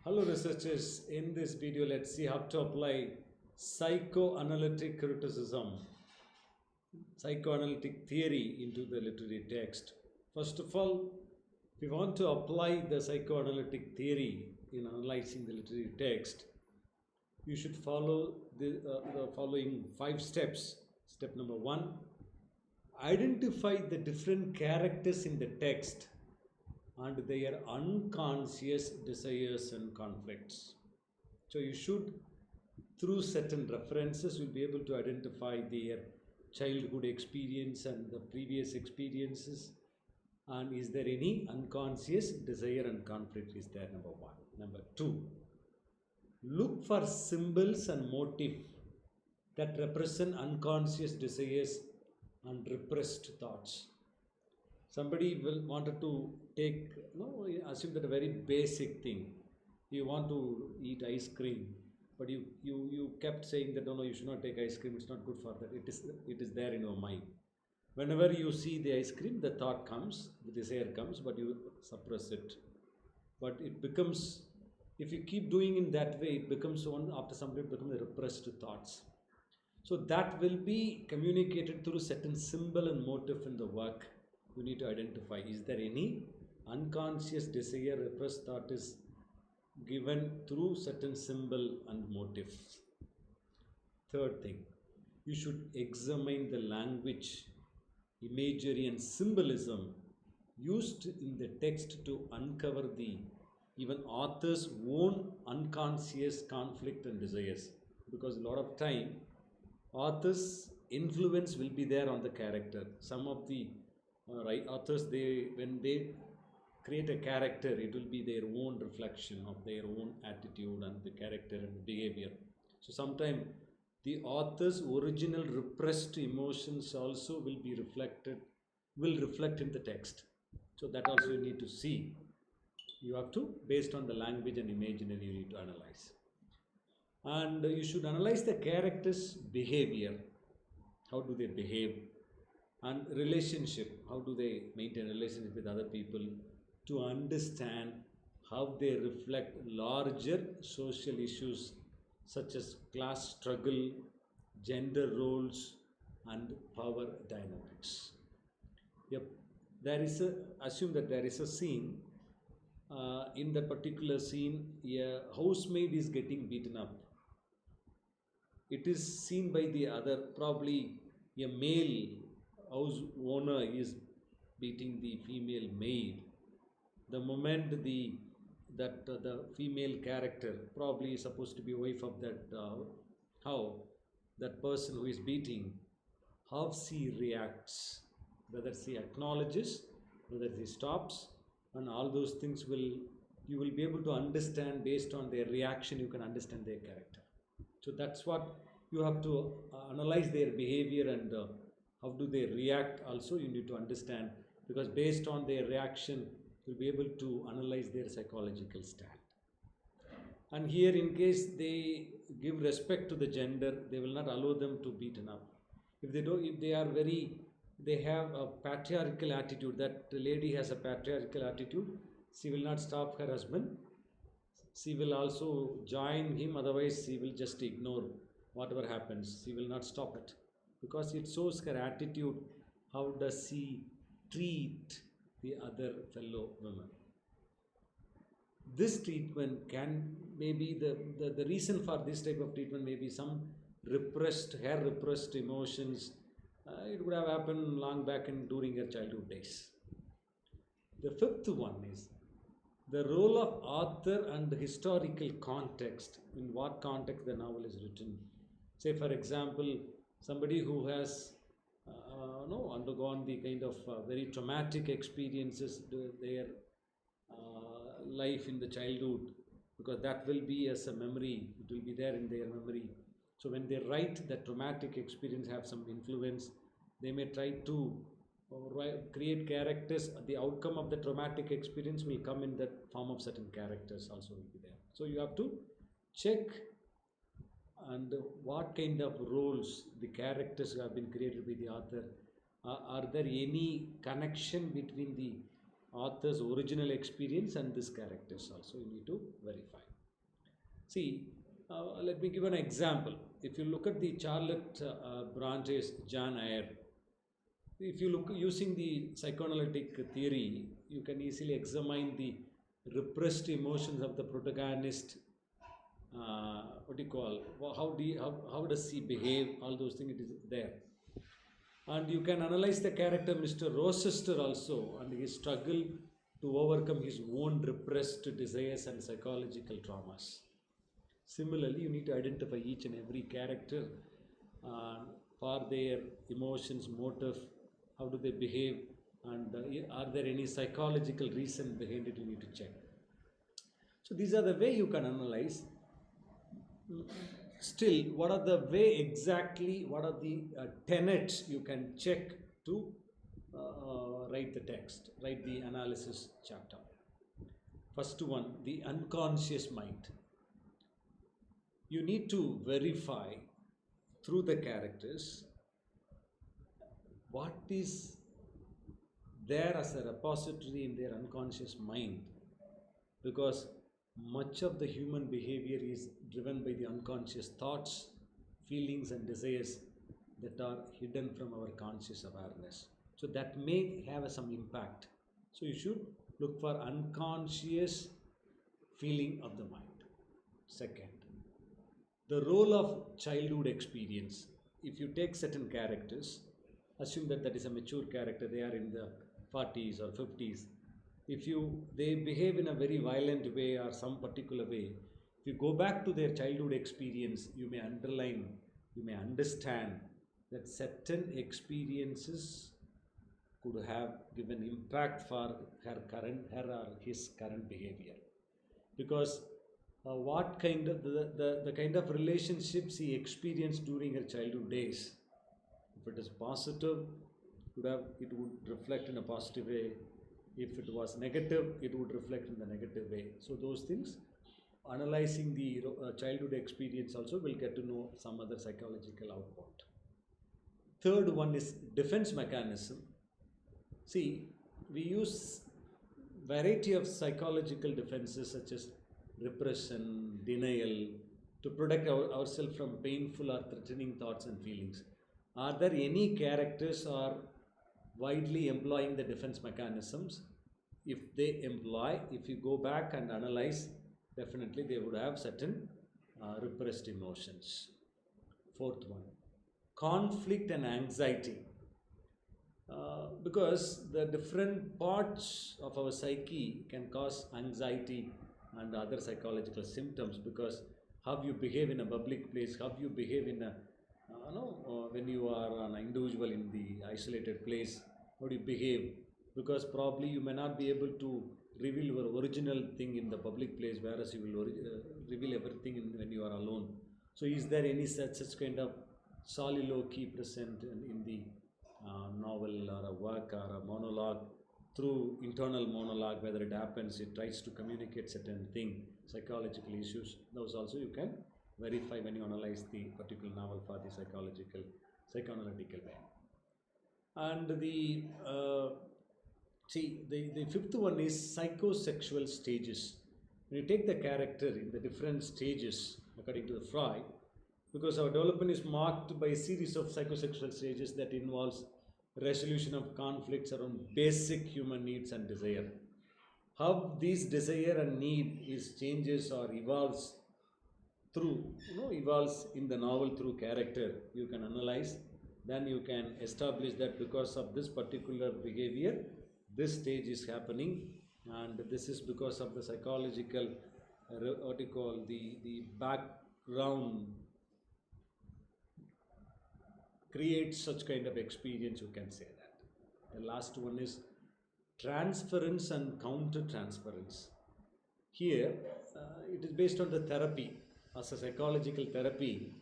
Hello researchers, in this video let's see how to apply psychoanalytic criticism, psychoanalytic theory into the literary text. First of all, if you want to apply the psychoanalytic theory in analyzing the literary text, you should follow the following 5 steps. Step number 1, identify the different characters in the text and their unconscious desires and conflicts. So you should, through certain references, you'll be able to identify their childhood experience and the previous experiences. And is there any unconscious desire and conflict is there, number 1. Number 2, look for symbols and motif that represent unconscious desires and repressed thoughts. Somebody will wanted to take, assume that a very basic thing. You want to eat ice cream, but you kept saying that no, you should not take ice cream. It's not good for that. It is there in your mind. Whenever you see the ice cream, the thought comes, the desire comes, but you suppress it. But it becomes, if you keep doing in that way, it becomes one after some time, it becomes repressed thoughts. So that will be communicated through certain symbol and motif in the work. You need to identify, is there any unconscious desire, repressed thought is given through certain symbol and motifs. Third thing, you should examine the language, imagery and symbolism used in the text to uncover the even author's own unconscious conflict and desires. Because a lot of time, author's influence will be there on the character. Some of the authors, when they create a character, it will be their own reflection of their own attitude and the character and behavior. So sometimes the author's original repressed emotions also will reflect in the text. So that also you need to see. You have to, based on the language and imaginary, you need to analyze. And you should analyze the character's behavior. How do they behave? And relationship, how do they maintain relationship with other people, to understand how they reflect larger social issues such as class struggle, gender roles and power dynamics. Yep, assume that there is a scene. In that particular scene, a housemaid is getting beaten up. It is seen by the other, probably a male house owner is beating the female maid. The moment the female character, probably is supposed to be wife of that how that person who is beating, how she reacts, whether she acknowledges, whether she stops, and all those things you will be able to understand. Based on their reaction, you can understand their character. So that's what you have to analyze their behavior and how do they react also you need to understand, because based on their reaction you'll be able to analyze their psychological stand. And here, in case they give respect to the gender, they will not allow them to beaten up. If they have a patriarchal attitude, that lady has a patriarchal attitude, she will not stop her husband. She will also join him, otherwise she will just ignore whatever happens. She will not stop it, because it shows her attitude. How does she treat the other fellow women? This treatment can, maybe the reason for this type of treatment may be some repressed emotions. It would have happened long back during her childhood days. The fifth one is the role of author and historical context. In what context the novel is written? Say, for example, somebody who has undergone the kind of very traumatic experiences, their life in the childhood, because that will be as a memory, it will be there in their memory. So when they write, that traumatic experience have some influence. They may try to create characters. The outcome of the traumatic experience will come in the form of certain characters also will be there. So you have to check and what kind of roles the characters have been created by the author. Are there any connection between the author's original experience and this characters also? You need to verify. See, let me give an example. If you look at the Charlotte Bronte's Jane Eyre, if you look using the psychoanalytic theory, you can easily examine the repressed emotions of the protagonist. What do you call? How does he behave? All those things it is there, and you can analyze the character Mr. Rochester also and his struggle to overcome his own repressed desires and psychological traumas. Similarly, you need to identify each and every character uh, for their emotions, motive, how do they behave, and are there any psychological reason behind it? You need to check. So these are the way you can analyze. Still, what are the way exactly? What are the tenets you can check to write the text, write the analysis chapter? First one, the unconscious mind. You need to verify through the characters what is there as a repository in their unconscious mind, because much of the human behavior is driven by the unconscious thoughts, feelings, and desires that are hidden from our conscious awareness. So that may have some impact. So you should look for unconscious feeling of the mind. Second, the role of childhood experience. If you take certain characters, assume that that is a mature character, they are in the 40s or 50s. If they behave in a very violent way or some particular way, if you go back to their childhood experience, you may underline, you may understand that certain experiences could have given impact for her or his current behavior. Because what kind of the kind of relationships he experienced during her childhood days, if it is positive, it would reflect in a positive way. If it was negative, it would reflect in the negative way. So those things, analyzing the childhood experience also, will get to know some other psychological output. Third one is defense mechanism. See, we use variety of psychological defenses such as repression, denial, to protect ourselves from painful or threatening thoughts and feelings. Are there any characters are widely employing the defense mechanisms? If they employ, if you go back and analyze, definitely they would have certain repressed emotions. Fourth one, conflict and anxiety. Because the different parts of our psyche can cause anxiety and other psychological symptoms, because how you behave in a public place, how you behave in a when you are an individual in the isolated place, how do you behave? Because probably you may not be able to reveal your original thing in the public place, whereas you will reveal everything when you are alone. So is there any such kind of soliloquy present in the novel or a work or a monologue? Through internal monologue, whether it happens, it tries to communicate certain thing, psychological issues. Those also you can verify when you analyze the particular novel for the psychoanalytical way. And the fifth one is psychosexual stages. When you take the character in the different stages according to the Freud, because our development is marked by a series of psychosexual stages that involves resolution of conflicts around basic human needs and desire. How these desire and need is changes or evolves evolves in the novel through character, you can analyze. Then you can establish that because of this particular behavior, this stage is happening, and this is because of the psychological what you call the background creates such kind of experience, you can say that. The last one is transference and counter transference. Here it is based on the therapy as a psychological therapy,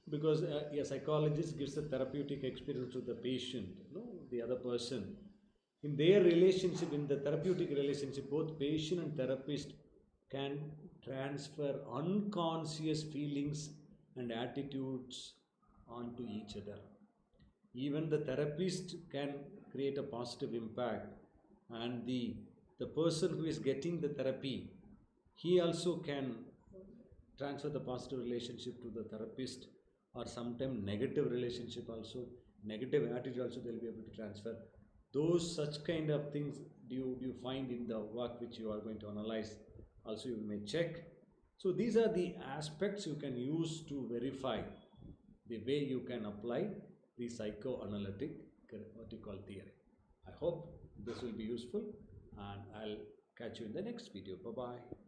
because a psychologist gives a therapeutic experience to the patient, the other person. In their relationship, in the therapeutic relationship, both patient and therapist can transfer unconscious feelings and attitudes onto each other. Even the therapist can create a positive impact, and the person who is getting the therapy, he also can transfer the positive relationship to the therapist, or sometimes negative relationship also, negative attitude also they'll be able to transfer. Those such kind of things do you find in the work which you are going to analyze, also you may check. So these are the aspects you can use to verify the way you can apply the psychoanalytic what you call theory. I hope this will be useful, and I'll catch you in the next video. Bye bye.